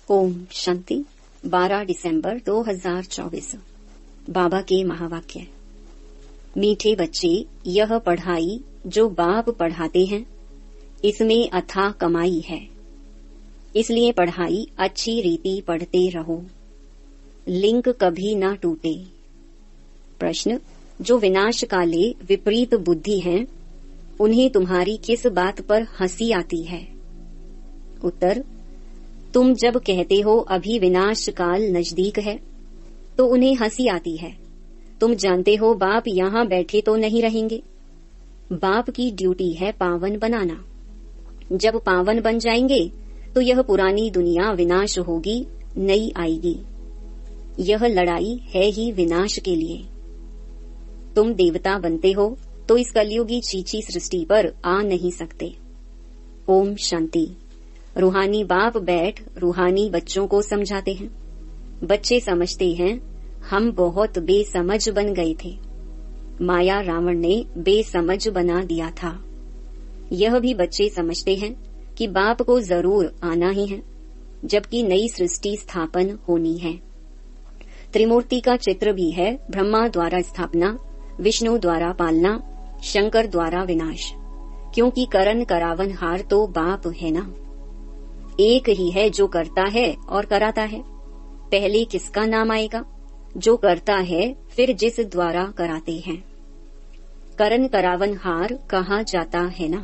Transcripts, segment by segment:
ओम शांति। 12 दिसंबर 2024। बाबा के महावाक्य। मीठे बच्चे, यह पढ़ाई जो बाप पढ़ाते हैं इसमें अथाह कमाई है, इसलिए पढ़ाई अच्छी रीति पढ़ते रहो, लिंक कभी ना टूटे। प्रश्न, जो विनाश काले विपरीत बुद्धि हैं उन्हें तुम्हारी किस बात पर हंसी आती है? उत्तर, तुम जब कहते हो अभी विनाश काल नजदीक है तो उन्हें हंसी आती है। तुम जानते हो बाप यहाँ बैठे तो नहीं रहेंगे। बाप की ड्यूटी है पावन बनाना। जब पावन बन जाएंगे तो यह पुरानी दुनिया विनाश होगी, नई आएगी। यह लड़ाई है ही विनाश के लिए। तुम देवता बनते हो तो इस कलयुगी चीची सृष्टि पर आ नहीं सकते। ओम शांति। रूहानी बाप बैठ रूहानी बच्चों को समझाते हैं। बच्चे समझते हैं हम बहुत बेसमझ बन गए थे, माया रावण ने बेसमझ बना दिया था। यह भी बच्चे समझते हैं कि बाप को जरूर आना ही है, जबकि नई सृष्टि स्थापन होनी है। त्रिमूर्ति का चित्र भी है, ब्रह्मा द्वारा स्थापना, विष्णु द्वारा पालना, शंकर द्वारा विनाश। क्योंकि करन करावन हार तो बाप है ना। एक ही है जो करता है और कराता है। पहले किसका नाम आएगा? जो करता है, फिर जिस द्वारा कराते हैं। करन करावन हार कहा जाता है ना।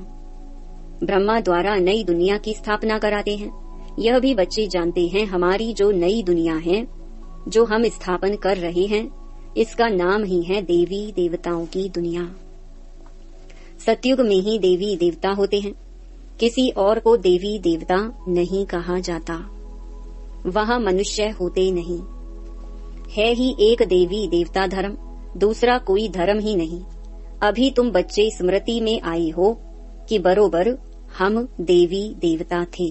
ब्रह्मा द्वारा नई दुनिया की स्थापना कराते हैं। यह भी बच्चे जानते हैं हमारी जो नई दुनिया है, जो हम स्थापन कर रहे हैं, इसका नाम ही है देवी देवताओं की दुनिया। सतयुग में ही देवी देवता होते हैं, किसी और को देवी देवता नहीं कहा जाता। वहाँ मनुष्य होते नहीं। है ही एक देवी देवता धर्म, दूसरा कोई धर्म ही नहीं। अभी तुम बच्चे स्मृति में आए हो कि बरोबर हम देवी देवता थे।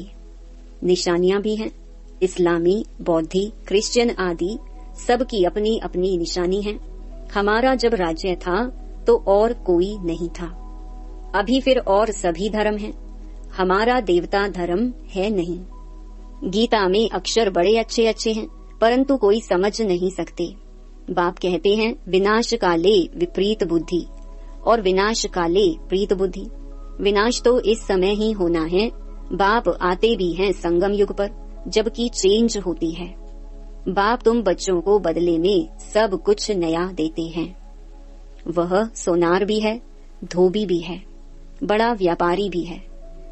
निशानियां भी हैं, इस्लामी, बौद्धी, क्रिश्चियन आदि सबकी अपनी अपनी निशानी है। हमारा जब राज्य था तो और कोई नहीं था। अभी फिर और सभी धर्म हैं, हमारा देवता धर्म है नहीं। गीता में अक्षर बड़े अच्छे अच्छे हैं, परंतु कोई समझ नहीं सकते। बाप कहते हैं विनाश काले विपरीत बुद्धि और विनाश काले प्रीत बुद्धि। विनाश तो इस समय ही होना है। बाप आते भी हैं संगम युग पर, जबकि चेंज होती है। बाप तुम बच्चों को बदले में सब कुछ नया देते हैं। वह सोनार भी है, धोबी भी है, बड़ा व्यापारी भी है।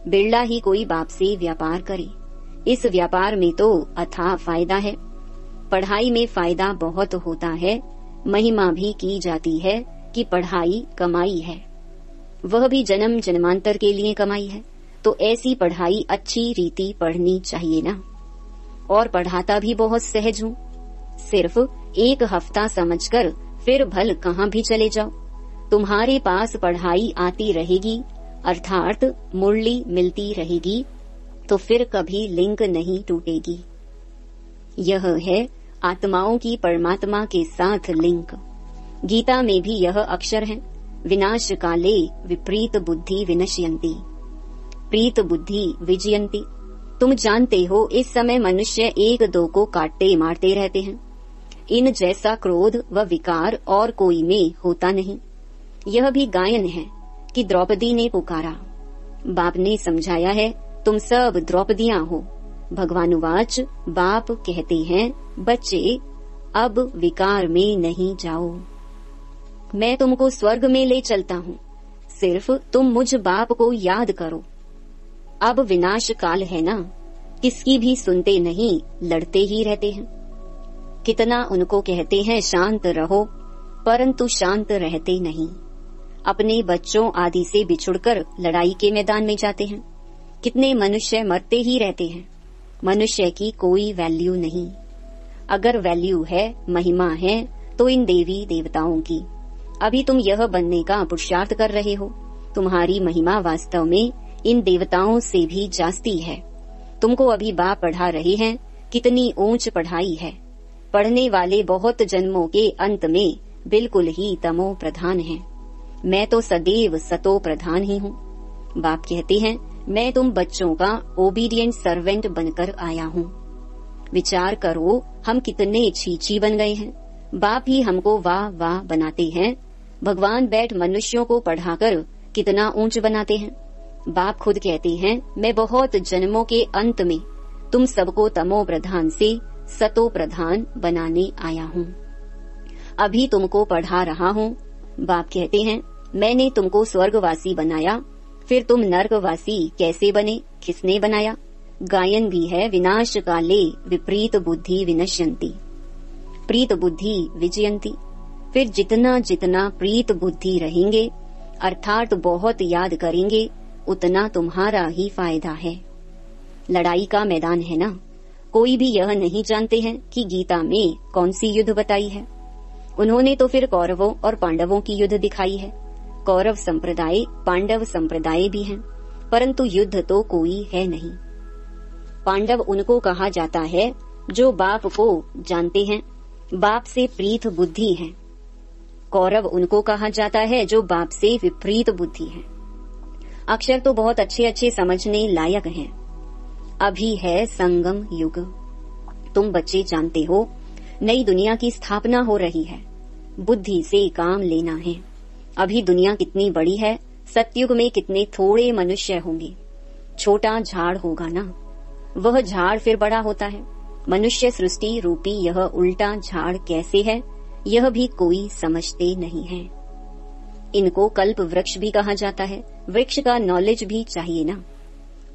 बिरला ही कोई बाप से व्यापार करे। इस व्यापार में तो अथाह फायदा है। पढ़ाई में फायदा बहुत होता है। महिमा भी की जाती है कि पढ़ाई कमाई है। वह भी जन्म जन्मांतर के लिए कमाई है। तो ऐसी पढ़ाई अच्छी रीति पढ़नी चाहिए ना। और पढ़ाता भी बहुत सहज हूँ। सिर्फ एक हफ्ता समझकर फिर भल कहाँ भी चले जाओ, तुम्हारे पास पढ़ाई आती रहेगी, अर्थात मुरली मिलती रहेगी, तो फिर कभी लिंक नहीं टूटेगी। यह है आत्माओं की परमात्मा के साथ लिंक। गीता में भी यह अक्षर है, विनाश काले विपरीत बुद्धि विनश्यन्ति, प्रीत बुद्धि विजयन्ति। तुम जानते हो इस समय मनुष्य एक दो को काटते मारते रहते हैं। इन जैसा क्रोध व विकार और कोई में होता नहीं। यह भी गायन है कि द्रौपदी ने पुकारा। बाप ने समझाया है तुम सब द्रौपदियां हो। भगवानुवाच, बाप कहते हैं बच्चे अब विकार में नहीं जाओ, मैं तुमको स्वर्ग में ले चलता हूँ। सिर्फ तुम मुझ बाप को याद करो। अब विनाश काल है ना, किसकी भी सुनते नहीं, लड़ते ही रहते हैं। कितना उनको कहते हैं शांत रहो, परंतु शांत रहते नहीं। अपने बच्चों आदि से बिछुड़कर लड़ाई के मैदान में जाते हैं। कितने मनुष्य मरते ही रहते हैं। मनुष्य की कोई वैल्यू नहीं। अगर वैल्यू है, महिमा है, तो इन देवी देवताओं की। अभी तुम यह बनने का पुरुषार्थ कर रहे हो। तुम्हारी महिमा वास्तव में इन देवताओं से भी जास्ती है। तुमको अभी बाप पढ़ा रहे हैं, कितनी ऊंच पढ़ाई है। पढ़ने वाले बहुत जन्मों के अंत में बिल्कुल ही तमो प्रधान हैं। मैं तो सदैव सतो प्रधान ही हूँ। बाप कहते हैं मैं तुम बच्चों का ओबीडियंट सर्वेंट बनकर आया हूँ। विचार करो, हम कितने छीछी बन गए हैं। बाप ही हमको वाह वाह बनाते हैं। भगवान बैठ मनुष्यों को पढ़ाकर कितना ऊंच बनाते हैं। बाप खुद कहते हैं, मैं बहुत जन्मों के अंत में तुम सबको तमो प्रधान से सतो प्रधान बनाने आया हूँ। अभी तुमको पढ़ा रहा हूँ। बाप कहते हैं, मैंने तुमको स्वर्गवासी बनाया, फिर तुम नरकवासी कैसे बने, किसने बनाया? गायन भी है, विनाश काले विपरीत बुद्धि विनश्यंती प्रीत बुद्धि विजयंती। फिर जितना जितना प्रीत बुद्धि रहेंगे अर्थात बहुत याद करेंगे, उतना तुम्हारा ही फायदा है। लड़ाई का मैदान है ना। कोई भी यह नहीं जानते हैं कि गीता में कौन सी युद्ध बताई है। उन्होंने तो फिर कौरवों और पांडवों की युद्ध दिखाई है। कौरव संप्रदाय पांडव संप्रदाय भी हैं, परंतु युद्ध तो कोई है नहीं। पांडव उनको कहा जाता है जो बाप को जानते हैं, बाप से प्रीत बुद्धि है। कौरव उनको कहा जाता है जो बाप से विपरीत बुद्धि है। अक्षर तो बहुत अच्छे अच्छे समझने लायक हैं। अभी है संगम युग। तुम बच्चे जानते हो, नई दुनिया की स्थापना हो रही है। बुद्धि से काम लेना है। अभी दुनिया कितनी बड़ी है, सतयुग में कितने थोड़े मनुष्य होंगे। छोटा झाड़ होगा ना, वह झाड़ फिर बड़ा होता है। मनुष्य सृष्टि रूपी यह उल्टा झाड़ कैसे है, यह भी कोई समझते नहीं है। इनको कल्प वृक्ष भी कहा जाता है। वृक्ष का नॉलेज भी चाहिए ना।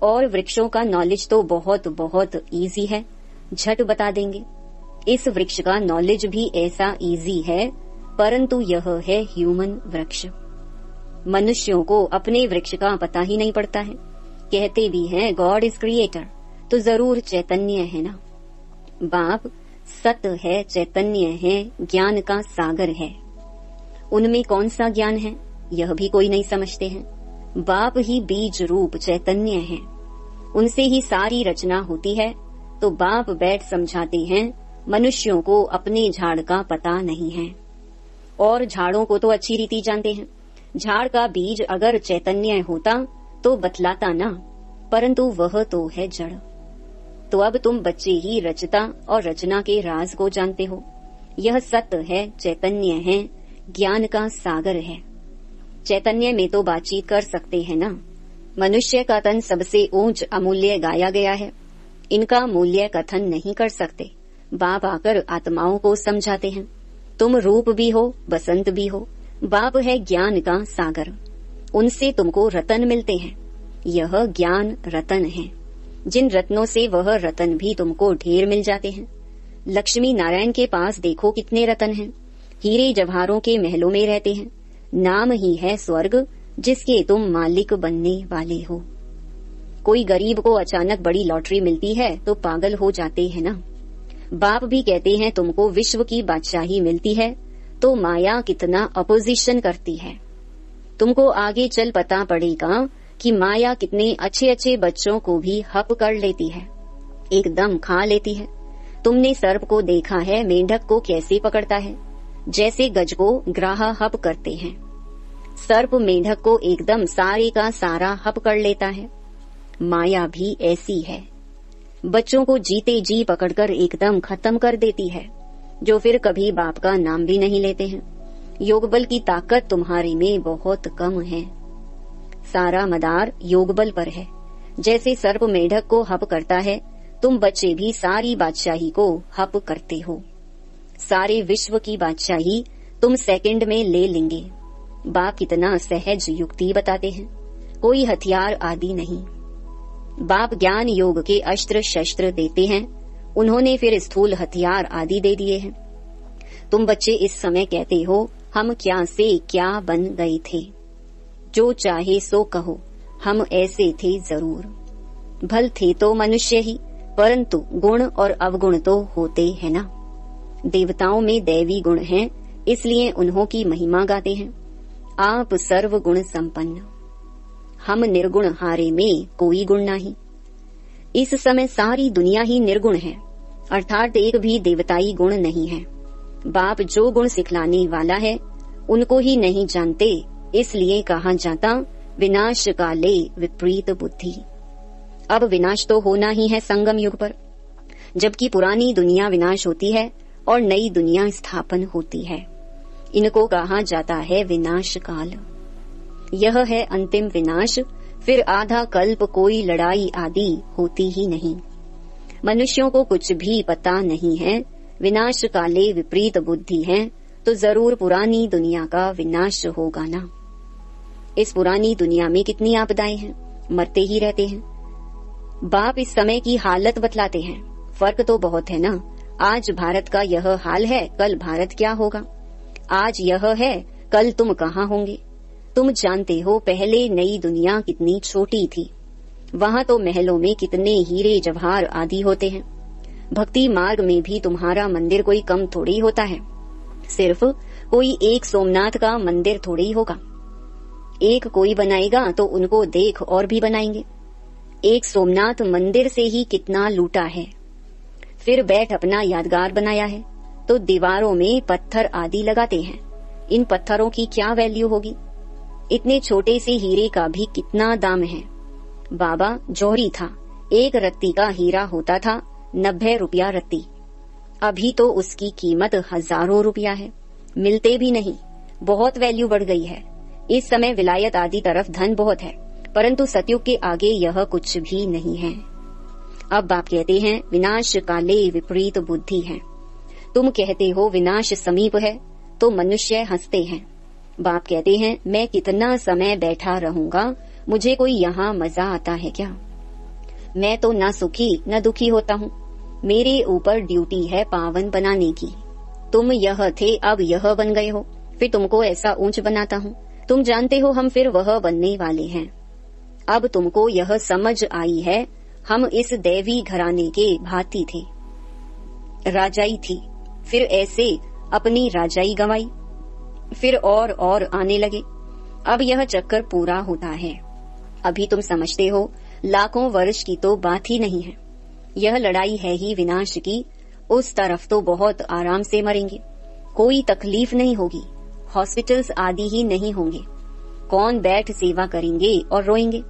और वृक्षों का नॉलेज तो बहुत बहुत इजी है, झट बता देंगे। इस वृक्ष का नॉलेज भी ऐसा इजी है, परंतु यह है ह्यूमन वृक्ष। मनुष्यों को अपने वृक्ष का पता ही नहीं पड़ता है। कहते भी हैं गॉड इज क्रिएटर, तो जरूर चैतन्य है ना। बाप सत है, चैतन्य है, ज्ञान का सागर है। उनमें कौन सा ज्ञान है, यह भी कोई नहीं समझते हैं। बाप ही बीज रूप चैतन्य है, उनसे ही सारी रचना होती है। तो बाप बैठ समझाते हैं, मनुष्यों को अपने झाड़ का पता नहीं है। और झाड़ों को तो अच्छी रीति जानते हैं। झाड़ का बीज अगर चैतन्य होता तो बतलाता ना, परंतु वह तो है जड़। तो अब तुम बच्चे ही रचता और रचना के राज को जानते हो। यह सत्य है, चैतन्य है, ज्ञान का सागर है। चैतन्य में तो बातचीत कर सकते हैं ना। मनुष्य का तन सबसे ऊंच अमूल्य गाया गया है। इनका मूल्य कथन नहीं कर सकते। बाप आकर आत्माओं को समझाते हैं, तुम रूप भी हो, बसंत भी हो। बाप है ज्ञान का सागर, उनसे तुमको रतन मिलते हैं। यह ज्ञान रतन है। जिन रत्नों से वह रतन भी तुमको ढेर मिल जाते हैं। लक्ष्मी नारायण के पास देखो कितने रतन हैं। हीरे जवाहरों के महलों में रहते हैं। नाम ही है स्वर्ग, जिसके तुम मालिक बनने वाले हो। कोई गरीब को अचानक बड़ी लॉटरी मिलती है तो पागल हो जाते हैं ना। बाप भी कहते हैं तुमको विश्व की बादशाही मिलती है तो माया कितना अपोजिशन करती है। तुमको आगे चल पता पड़ेगा कि माया कितने अच्छे अच्छे बच्चों को भी हप कर लेती है, एकदम खा लेती है। तुमने सर्प को देखा है मेंढक को कैसे पकड़ता है, जैसे गज को ग्राह हप करते हैं। सर्प मेंढक को एकदम सारे का सारा हप कर लेता है। माया भी ऐसी है, बच्चों को जीते जी पकड़कर एकदम खत्म कर देती है, जो फिर कभी बाप का नाम भी नहीं लेते हैं। योग बल की ताकत तुम्हारे में बहुत कम है। सारा मदार योग बल पर है। जैसे सर्प मेढक को हप करता है, तुम बच्चे भी सारी बादशाही को हप करते हो। सारे विश्व की बादशाही तुम सेकंड में ले लेंगे। बाप कितना सहज युक्ति बताते हैं, कोई हथियार आदि नहीं। बाप ज्ञान योग के अस्त्र शस्त्र देते हैं, उन्होंने फिर स्थूल हथियार आदि दे दिए हैं। तुम बच्चे इस समय कहते हो हम क्या से क्या बन गए थे। जो चाहे सो कहो, हम ऐसे थे जरूर। भल थे तो मनुष्य ही, परंतु गुण और अवगुण तो होते हैं ना। देवताओं में दैवी गुण हैं, इसलिए उन्हों की महिमा गाते हैं। आप सर्व गुण संपन्न, हम निर्गुण हारे में कोई गुण नहीं। इस समय सारी दुनिया ही निर्गुण है, अर्थात एक भी देवताई गुण नहीं है। बाप जो गुण सिखलाने वाला है उनको ही नहीं जानते, इसलिए कहा जाता विनाश काले विपरीत बुद्धि। अब विनाश तो होना ही है संगम युग पर। जबकि पुरानी दुनिया विनाश होती है और नई दुनिया स्थापन होती है। इनको कहा जाता है विनाश काल। यह है अंतिम विनाश, फिर आधा कल्प कोई लड़ाई आदि होती ही नहीं। मनुष्यों को कुछ भी पता नहीं है, विनाश काले विपरीत बुद्धि है, तो जरूर पुरानी दुनिया का विनाश होगा ना। इस पुरानी दुनिया में कितनी आपदाएं हैं, मरते ही रहते हैं। बाप इस समय की हालत बतलाते हैं। फर्क तो बहुत है ना। आज भारत का यह हाल है, कल भारत क्या होगा। आज यह है, कल तुम कहाँ होंगे। तुम जानते हो पहले नई दुनिया कितनी छोटी थी। वहाँ तो महलों में कितने हीरे जवाहर आदि होते हैं। भक्ति मार्ग में भी तुम्हारा मंदिर कोई कम थोड़ी होता है। सिर्फ कोई एक सोमनाथ का मंदिर थोड़ी होगा। एक कोई बनाएगा तो उनको देख और भी बनाएंगे। एक सोमनाथ मंदिर से ही कितना लूटा है। फिर बैठ अपना यादगार बनाया है तो दीवारों में पत्थर आदि लगाते हैं। इन पत्थरों की क्या वैल्यू होगी। इतने छोटे से हीरे का भी कितना दाम है। बाबा जौहरी था, एक रत्ती का हीरा होता था 90 रुपया रत्ती। अभी तो उसकी कीमत हजारों रुपया है, मिलते भी नहीं। बहुत वैल्यू बढ़ गई है। इस समय विलायत आदि तरफ धन बहुत है, परंतु सतयुग के आगे यह कुछ भी नहीं है। अब बाप कहते हैं विनाश काले विपरीत बुद्धि है। तुम कहते हो विनाश समीप है, तो मनुष्य हंसते हैं। बाप कहते हैं मैं कितना समय बैठा रहूंगा, मुझे कोई यहाँ मजा आता है क्या। मैं तो न सुखी न दुखी होता हूँ। मेरे ऊपर ड्यूटी है पावन बनाने की। तुम यह थे, अब यह बन गए हो, फिर तुमको ऐसा ऊंच बनाता हूँ। तुम जानते हो हम फिर वह बनने वाले हैं। अब तुमको यह समझ आई है, हम इस दैवी घराने के भांति थे। राजाई थी, फिर ऐसे अपनी राजाई गंवाई, फिर और आने लगे। अब यह चक्कर पूरा होता है। अभी तुम समझते हो लाखों वर्ष की तो बात ही नहीं है। यह लड़ाई है ही विनाश की। उस तरफ तो बहुत आराम से मरेंगे, कोई तकलीफ नहीं होगी। हॉस्पिटल्स आदि ही नहीं होंगे। कौन बैठ सेवा करेंगे और रोएंगे।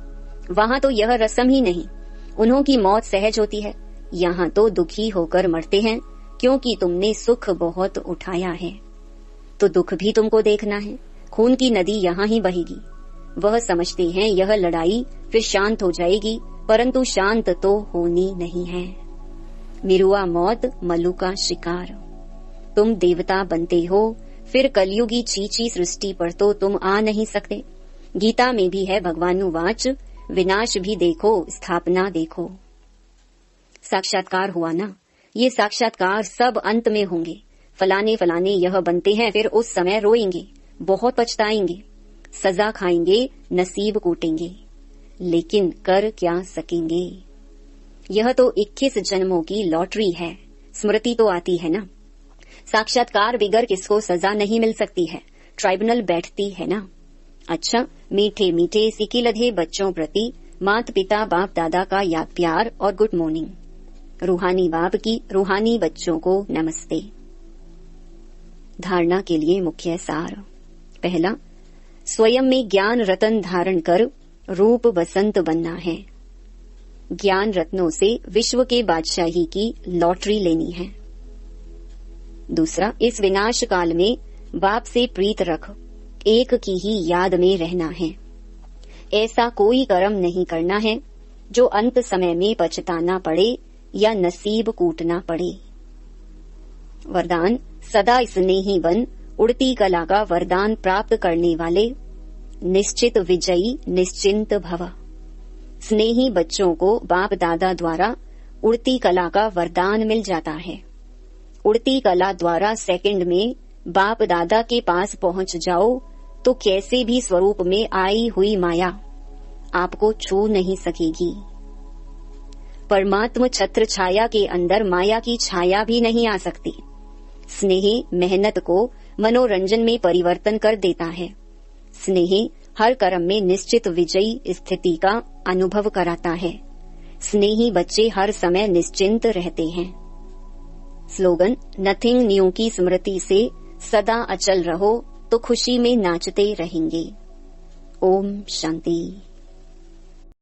वहाँ तो यह रस्म ही नहीं। उन्हों की मौत सहज होती है। यहाँ तो दुखी होकर मरते हैं, क्योंकि तुमने सुख बहुत उठाया है। तो दुख भी तुमको देखना है। खून की नदी यहाँ ही बहेगी। वह समझते हैं यह लड़ाई फिर शांत हो जाएगी, परंतु शांत तो होनी नहीं है। मिरुआ मौत, मल्लू का शिकार। तुम देवता बनते हो, फिर कलयुगी चीची सृष्टि पर तो तुम आ नहीं सकते। गीता में भी है भगवानुवाच, विनाश भी देखो स्थापना देखो। साक्षात्कार हुआ ना। ये साक्षात्कार सब अंत में होंगे। फलाने फलाने यह बनते हैं, फिर उस समय रोएंगे, बहुत पछताएंगे, सजा खाएंगे, नसीब कूटेंगे, लेकिन कर क्या सकेंगे। यह तो 21 जन्मों की लॉटरी है। स्मृति तो आती है ना। साक्षात्कार बिगर किसको सजा नहीं मिल सकती है। ट्राइब्यूनल बैठती है ना। अच्छा, मीठे मीठे सिकी लधे बच्चों प्रति मात पिता बाप दादा का याद प्यार और गुड मॉर्निंग। रूहानी बाप की रूहानी बच्चों को नमस्ते। धारणा के लिए मुख्य सार। पहला, स्वयं में ज्ञान रतन धारण कर रूप बसंत बनना है। ज्ञान रत्नों से विश्व के बादशाही की लॉटरी लेनी है। दूसरा, इस विनाश काल में बाप से प्रीत रख, एक की ही याद में रहना है। ऐसा कोई कर्म नहीं करना है जो अंत समय में पछताना पड़े या नसीब कूटना पड़े। वरदान, सदा स्नेही बन, उड़ती कला का वरदान प्राप्त करने वाले, निश्चित विजयी निश्चिंत भव। स्नेही बच्चों को बाप दादा द्वारा उड़ती कला का वरदान मिल जाता है। उड़ती कला द्वारा सेकंड में बाप दादा के पास पहुंच जाओ तो कैसे भी स्वरूप में आई हुई माया आपको छू नहीं सकेगी। परमात्म छत्र छाया के अंदर माया की छाया भी नहीं आ सकती। स्नेह मेहनत को मनोरंजन में परिवर्तन कर देता है। स्नेह हर कर्म में निश्चित विजयी स्थिति का अनुभव कराता है। स्नेही बच्चे हर समय निश्चिंत रहते हैं। स्लोगन, नथिंग न्यू की स्मृति से सदा अचल रहो तो खुशी में नाचते रहेंगे। ओम शांति।